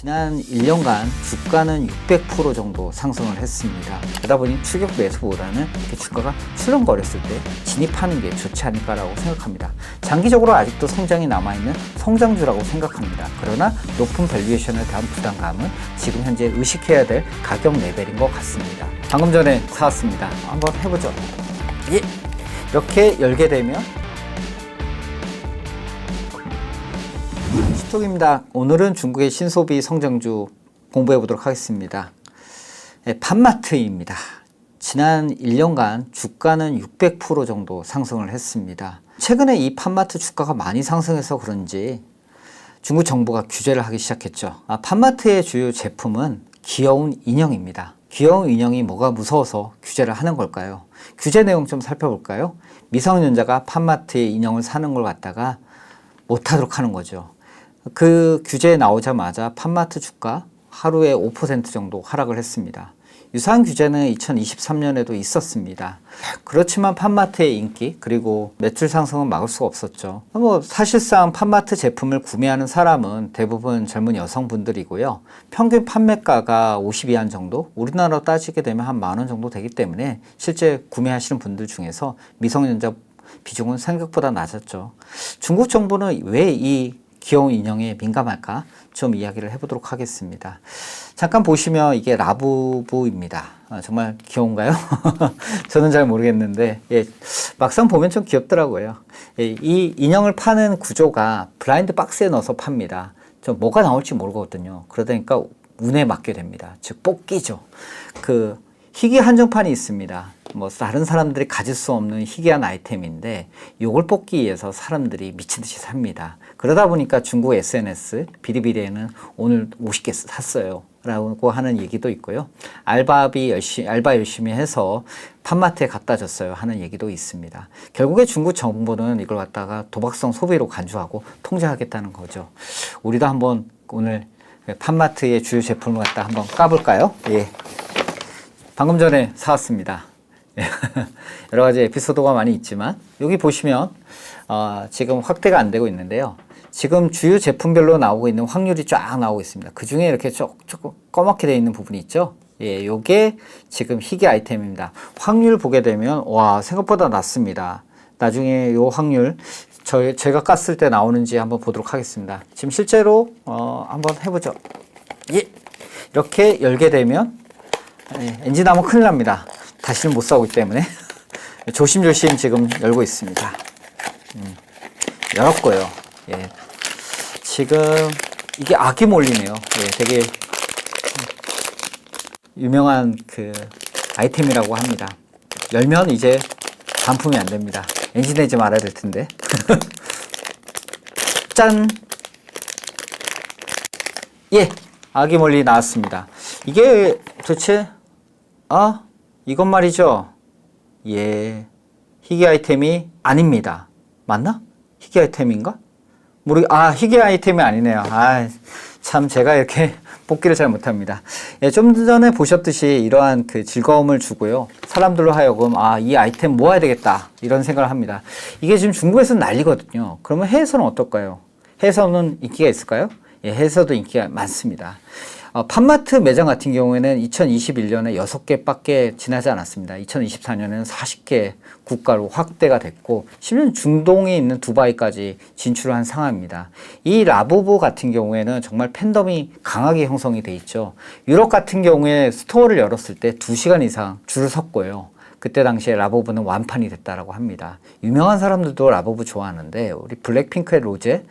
지난 1년간 주가는 600% 정도 상승을 했습니다. 그러다 보니 추격 매수보다는 이렇게 주가가 출렁거렸을 때 진입하는 게 좋지 않을까라고 생각합니다. 장기적으로 아직도 성장이 남아있는 성장주라고 생각합니다. 그러나 높은 밸류에이션에 대한 부담감은 지금 현재 의식해야 될 가격 레벨인 것 같습니다. 방금 전에 사왔습니다. 한번 해보죠. 예. 이렇게 열게 되면 시톡입니다. 오늘은 중국의 신소비 성장주 공부해 보도록 하겠습니다. 판마트입니다. 지난 1년간 주가는 600% 정도 상승을 했습니다. 최근에 이 판마트 주가가 많이 상승해서 그런지 중국 정부가 규제를 하기 시작했죠. 판마트의 주요 제품은 귀여운 인형입니다. 귀여운 인형이 뭐가 무서워서 규제를 하는 걸까요? 규제 내용 좀 살펴볼까요? 미성년자가 판마트의 인형을 사는 걸 갖다가 못하도록 하는 거죠. 그 규제에 나오자마자 판마트 주가 하루에 5% 정도 하락을 했습니다. 유사한 규제는 2023년에도 있었습니다. 그렇지만 판마트의 인기 그리고 매출 상승은 막을 수가 없었죠. 사실상 판마트 제품을 구매하는 사람은 대부분 젊은 여성분들이고요. 평균 판매가가 50위안 정도, 우리나라로 따지게 되면 한 10,000원 정도 되기 때문에 실제 구매하시는 분들 중에서 미성년자 비중은 생각보다 낮았죠. 중국 정부는 왜 이 귀여운 인형에 민감할까 좀 이야기를 해보도록 하겠습니다. 잠깐 보시면 이게 라부부입니다. 정말 귀여운가요? 저는 잘 모르겠는데 막상 보면 좀 귀엽더라고요. 이 인형을 파는 구조가 블라인드 박스에 넣어서 팝니다. 저 뭐가 나올지 모르거든요. 그러다니까 운에 맡게 됩니다. 즉 뽑기죠. 그 희귀 한정판이 있습니다. 다른 사람들이 가질 수 없는 희귀한 아이템인데 이걸 뽑기 위해서 사람들이 미친듯이 삽니다. 그러다 보니까 중국 SNS 비리비리에는 오늘 50개 샀어요 라고 하는 얘기도 있고요. 알바 열심히 해서 판마트에 갖다 줬어요 하는 얘기도 있습니다. 결국에 중국 정부는 이걸 갖다가 도박성 소비로 간주하고 통제하겠다는 거죠. 우리도 한번 오늘 판마트의 주요 제품을 갖다 한번 까볼까요? 예. 방금 전에 사왔습니다. 여러 가지 에피소드가 많이 있지만 여기 보시면 지금 확대가 안 되고 있는데요. 지금 주요 제품별로 나오고 있는 확률이 쫙 나오고 있습니다. 그 중에 이렇게 조금 꺼멓게 되어 있는 부분이 있죠. 예, 요게 지금 희귀 아이템입니다. 확률 보게 되면 와 생각보다 낮습니다. 나중에 요 확률 제가 깠을 때 나오는지 한번 보도록 하겠습니다. 지금 실제로 한번 해보죠. 예, 이렇게 열게 되면 엔진 나면 큰일 납니다. 다시는 못 사오기 때문에 조심조심 지금 열고 있습니다. 열었고요. 예. 지금 이게 아기몰리네요. 예, 되게 유명한 그 아이템이라고 합니다. 열면 이제 반품이 안 됩니다. 엔진 내지 말아야 될 텐데. 짠! 예! 아기몰리 나왔습니다. 이게 도대체 이건 말이죠. 예, 희귀 아이템이 아닙니다. 맞나? 희귀 아이템인가? 희귀 아이템이 아니네요. 참 제가 이렇게 뽑기를 잘 못합니다. 예, 좀 전에 보셨듯이 이러한 그 즐거움을 주고요. 사람들로 하여금 이 아이템 모아야 되겠다 이런 생각을 합니다. 이게 지금 중국에서는 난리거든요. 그러면 해외에서는 어떨까요? 해외에서는 인기가 있을까요? 예, 해외에서도 인기가 많습니다. 판마트 매장 같은 경우에는 2021년에 6개밖에 지나지 않았습니다. 2024년에는 40개 국가로 확대가 됐고 심지어 중동에 있는 두바이까지 진출한 상황입니다. 이 라부부 같은 경우에는 정말 팬덤이 강하게 형성이 돼 있죠. 유럽 같은 경우에 스토어를 열었을 때 2시간 이상 줄을 섰고요. 그때 당시에 라부부는 완판이 됐다라고 합니다. 유명한 사람들도 라부부 좋아하는데 우리 블랙핑크의 로제,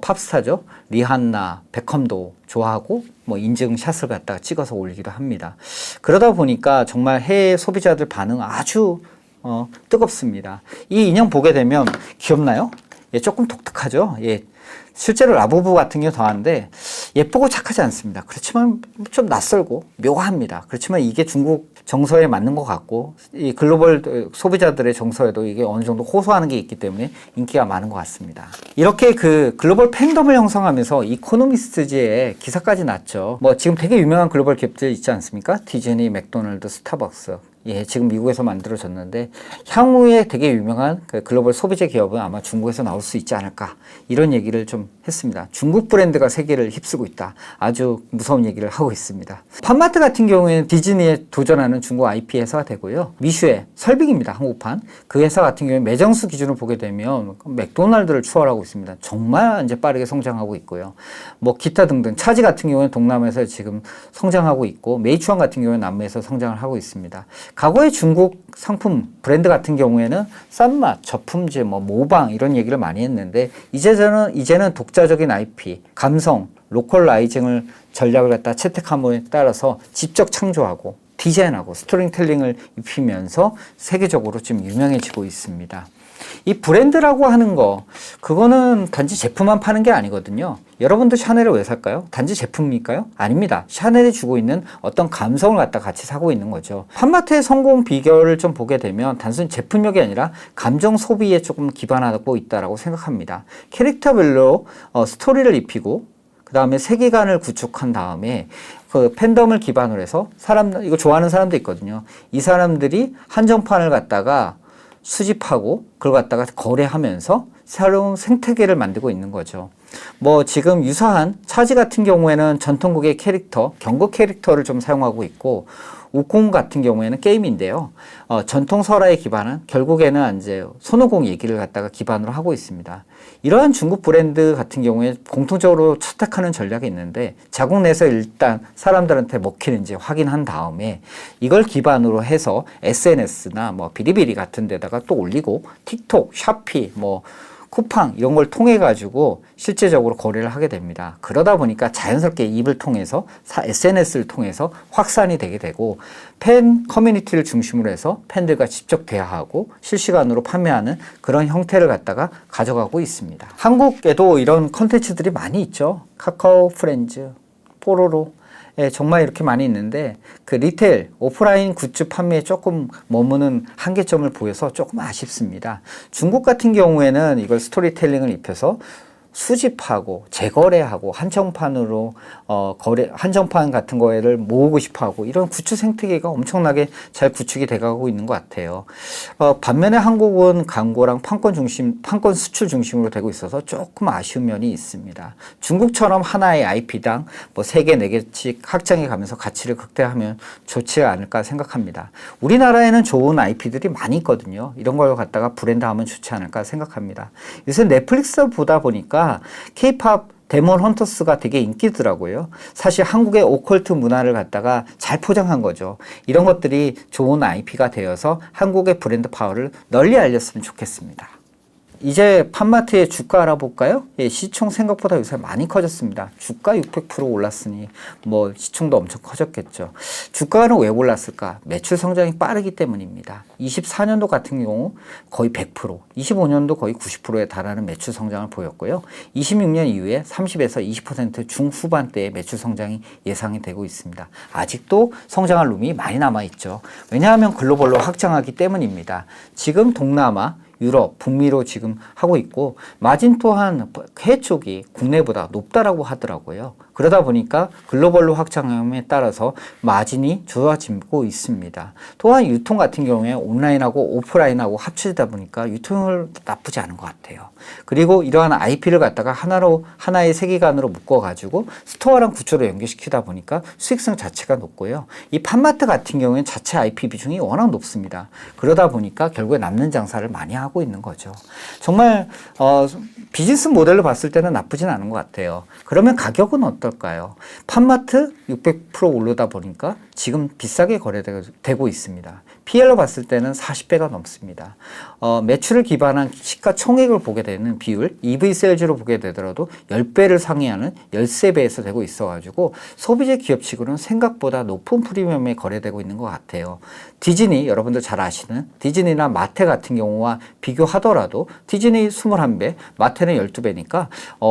팝스타죠. 리한나, 베컴도 좋아하고 인증샷을 갖다가 찍어서 올리기도 합니다. 그러다 보니까 정말 해외 소비자들 반응 아주 뜨겁습니다. 이 인형 보게 되면 귀엽나요? 예, 조금 독특하죠. 예, 실제로 라부부 같은 게 더한데 예쁘고 착하지 않습니다. 그렇지만 좀 낯설고 묘합니다. 그렇지만 이게 중국 정서에 맞는 것 같고 이 글로벌 소비자들의 정서에도 이게 어느 정도 호소하는 게 있기 때문에 인기가 많은 것 같습니다. 이렇게 그 글로벌 팬덤을 형성하면서 이코노미스트지에 기사까지 났죠. 지금 되게 유명한 글로벌 기업들 있지 않습니까? 디즈니, 맥도날드, 스타벅스. 예, 지금 미국에서 만들어졌는데 향후에 되게 유명한 그 글로벌 소비재 기업은 아마 중국에서 나올 수 있지 않을까 이런 얘기를 좀 했습니다. 중국 브랜드가 세계를 휩쓰고 있다. 아주 무서운 얘기를 하고 있습니다. 팜마트 같은 경우에는 디즈니에 도전하는 중국 IP 회사가 되고요. 미슈의 설빙입니다. 한국판. 그 회사 같은 경우에 매장 수 기준을 보게 되면 맥도날드를 추월하고 있습니다. 정말 이제 빠르게 성장하고 있고요. 뭐 기타 등등 차지 같은 경우는 동남아에서 지금 성장하고 있고 메이추안 같은 경우는 남미에서 성장을 하고 있습니다. 과거의 중국 상품 브랜드 같은 경우에는 싼맛, 저품질, 뭐 모방 이런 얘기를 많이 했는데 이제는 독자적인 IP, 감성, 로컬라이징을 전략을 갖다 채택함에 따라서 직접 창조하고 디자인하고 스토리텔링을 입히면서 세계적으로 좀 유명해지고 있습니다. 이 브랜드라고 하는 거 그거는 단지 제품만 파는 게 아니거든요. 여러분도 샤넬을 왜 살까요? 단지 제품일까요? 아닙니다. 샤넬이 주고 있는 어떤 감성을 갖다 같이 사고 있는 거죠. 팜마트의 성공 비결을 좀 보게 되면 단순 제품력이 아니라 감정 소비에 조금 기반하고 있다고 생각합니다. 캐릭터별로 스토리를 입히고 그 다음에 세계관을 구축한 다음에 그 팬덤을 기반으로 해서 이거 좋아하는 사람도 있거든요. 이 사람들이 한정판을 갖다가 수집하고 그걸 갖다가 거래하면서 새로운 생태계를 만들고 있는 거죠. 뭐 지금 유사한 차지 같은 경우에는 전통국의 캐릭터, 경극 캐릭터를 좀 사용하고 있고 우콩 같은 경우에는 게임인데요. 전통 설화에 기반한 결국에는 이제 손오공 얘기를 갖다가 기반으로 하고 있습니다. 이러한 중국 브랜드 같은 경우에 공통적으로 채택하는 전략이 있는데 자국 내에서 일단 사람들한테 먹히는지 확인한 다음에 이걸 기반으로 해서 SNS나 뭐 비리비리 같은 데다가 또 올리고 틱톡, 샤피, 뭐 쿠팡 이런 걸 통해 가지고 실제적으로 거래를 하게 됩니다. 그러다 보니까 자연스럽게 입을 통해서 SNS를 통해서 확산이 되게 되고 팬 커뮤니티를 중심으로 해서 팬들과 직접 대화하고 실시간으로 판매하는 그런 형태를 갖다가 가져가고 있습니다. 한국에도 이런 컨텐츠들이 많이 있죠. 카카오 프렌즈, 뽀로로 예, 정말 이렇게 많이 있는데 그 리테일, 오프라인 굿즈 판매에 조금 머무는 한계점을 보여서 조금 아쉽습니다. 중국 같은 경우에는 이걸 스토리텔링을 입혀서 수집하고 재거래하고 한정판으로 한정판 같은 거를 모으고 싶어하고 이런 구축 생태계가 엄청나게 잘 구축이 돼가고 있는 것 같아요. 반면에 한국은 광고랑 판권 수출 중심으로 되고 있어서 조금 아쉬운 면이 있습니다. 중국처럼 하나의 IP당 뭐 3개, 4개씩 확장해 가면서 가치를 극대화하면 좋지 않을까 생각합니다. 우리나라에는 좋은 IP들이 많이 있거든요. 이런 걸 갖다가 브랜드하면 좋지 않을까 생각합니다. 요새 넷플릭스 보다 보니까 K-팝 데몬 헌터스가 되게 인기더라고요. 사실 한국의 오컬트 문화를 갖다가 잘 포장한 거죠. 이런 것들이 좋은 IP가 되어서 한국의 브랜드 파워를 널리 알렸으면 좋겠습니다. 이제 팜마트의 주가 알아볼까요? 예, 시총 생각보다 요새 많이 커졌습니다. 주가 600% 올랐으니 뭐 시총도 엄청 커졌겠죠. 주가는 왜 올랐을까? 매출 성장이 빠르기 때문입니다. 24년도 같은 경우 거의 100%, 25년도 거의 90%에 달하는 매출 성장을 보였고요. 26년 이후에 30에서 20% 중후반대의 매출 성장이 예상이 되고 있습니다. 아직도 성장할 룸이 많이 남아있죠. 왜냐하면 글로벌로 확장하기 때문입니다. 지금 동남아, 유럽, 북미로 지금 하고 있고 마진 또한 해외 쪽이 국내보다 높다라고 하더라고요. 그러다 보니까 글로벌로 확장함에 따라서 마진이 좋아지고 있습니다. 또한 유통 같은 경우에 온라인하고 오프라인하고 합쳐지다 보니까 유통을 나쁘지 않은 것 같아요. 그리고 이러한 IP를 갖다가 하나의 세계관으로 묶어가지고 스토어랑 구조로 연결시키다 보니까 수익성 자체가 높고요. 이 팜마트 같은 경우에는 자체 IP 비중이 워낙 높습니다. 그러다 보니까 결국에 남는 장사를 많이 하고 있는 거죠. 정말 비즈니스 모델로 봤을 때는 나쁘진 않은 것 같아요. 그러면 가격은 어떨까요? 팜마트 600% 오르다 보니까 지금 비싸게 거래되고 있습니다. PL로 봤을 때는 40배가 넘습니다. 매출을 기반한 시가총액을 보게 되는 비율, EV 세일즈로 보게 되더라도 10배를 상회하는 13배에서 되고 있어가지고 소비재 기업치고는 생각보다 높은 프리미엄에 거래되고 있는 것 같아요. 디즈니, 여러분들 잘 아시는 디즈니나 마테 같은 경우와 비교하더라도 디즈니 21배, 마테는 12배니까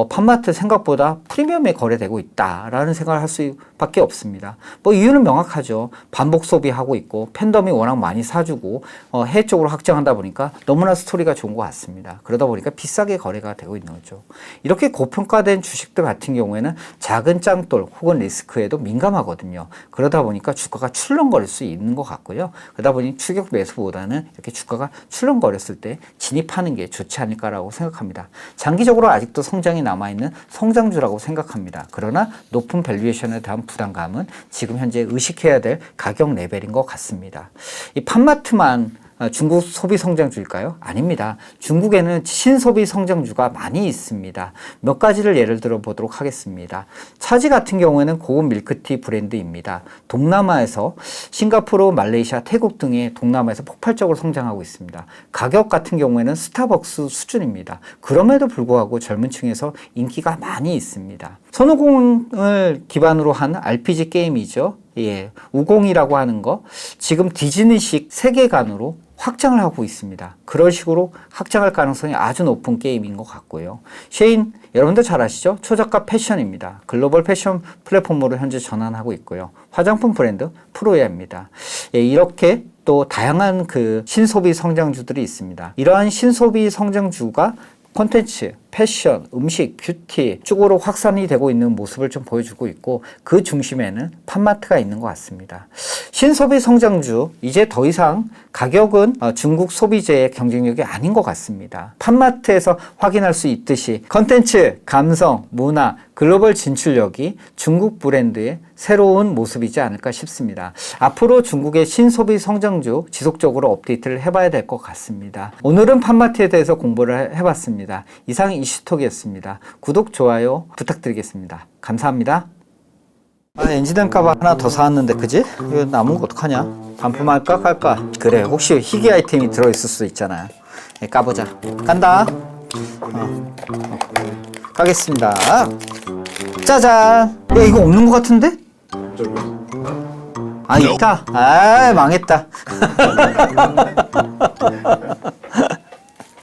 팜마트 생각보다 프리미엄에 거래되고 있다라는 생각을 할 수밖에 없습니다. 뭐 이유는 명확하죠. 반복 소비하고 있고 팬덤이 워낙 많이 사주고 해외 쪽으로 확장하다 보니까 너무나 스토리가 좋은 것 같습니다. 그러다 보니까 비싸게 거래가 되고 있는 거죠. 이렇게 고평가된 주식들 같은 경우에는 작은 짱돌 혹은 리스크에도 민감하거든요. 그러다 보니까 주가가 출렁거릴 수 있는 것 같고요. 그러다 보니 추격 매수보다는 이렇게 주가가 출렁거렸을 때 진입하는 게 좋지 않을까라고 생각합니다. 장기적으로 아직도 성장이 남아있는 성장주라고 생각합니다. 그러나 높은 밸류에이션에 대한 부담감은 지금 현재 의식해야 될 가격 레벨인 것 같습니다. 이 팜마트만 중국 소비 성장주일까요? 아닙니다. 중국에는 신소비 성장주가 많이 있습니다. 몇 가지를 예를 들어 보도록 하겠습니다. 차지 같은 경우에는 고급 밀크티 브랜드입니다. 동남아에서 싱가포르, 말레이시아, 태국 등의 동남아에서 폭발적으로 성장하고 있습니다. 가격 같은 경우에는 스타벅스 수준입니다. 그럼에도 불구하고 젊은 층에서 인기가 많이 있습니다. 손오공을 기반으로 한 RPG 게임이죠. 예, 우공이라고 하는 거 지금 디즈니식 세계관으로 확장을 하고 있습니다. 그런 식으로 확장할 가능성이 아주 높은 게임인 것 같고요. 셰인 여러분들 잘 아시죠? 초저가 패션입니다. 글로벌 패션 플랫폼으로 현재 전환하고 있고요. 화장품 브랜드 프로야입니다. 예, 이렇게 또 다양한 그 신소비 성장주들이 있습니다. 이러한 신소비 성장주가 콘텐츠, 패션, 음식, 뷰티 쪽으로 확산이 되고 있는 모습을 좀 보여주고 있고 그 중심에는 팜마트가 있는 것 같습니다. 신소비 성장주, 이제 더 이상 가격은 중국 소비재의 경쟁력이 아닌 것 같습니다. 팜마트에서 확인할 수 있듯이 콘텐츠, 감성, 문화, 글로벌 진출력이 중국 브랜드의 새로운 모습이지 않을까 싶습니다. 앞으로 중국의 신소비 성장주 지속적으로 업데이트를 해봐야 될 것 같습니다. 오늘은 팜마트에 대해서 공부를 해봤습니다. 이상 이슈톡이었습니다. 구독, 좋아요 부탁드리겠습니다. 감사합니다. 엔진음값 하나 더 사왔는데 그지? 이거 남은 거 어떡하냐? 반품할까 깔까? 그래, 혹시 희귀 아이템이 들어있을 수도 있잖아요. 까보자. 간다. 가겠습니다. 짜잔. 야, 이거 없는 것 같은데? 아, 있다. 아, 망했다.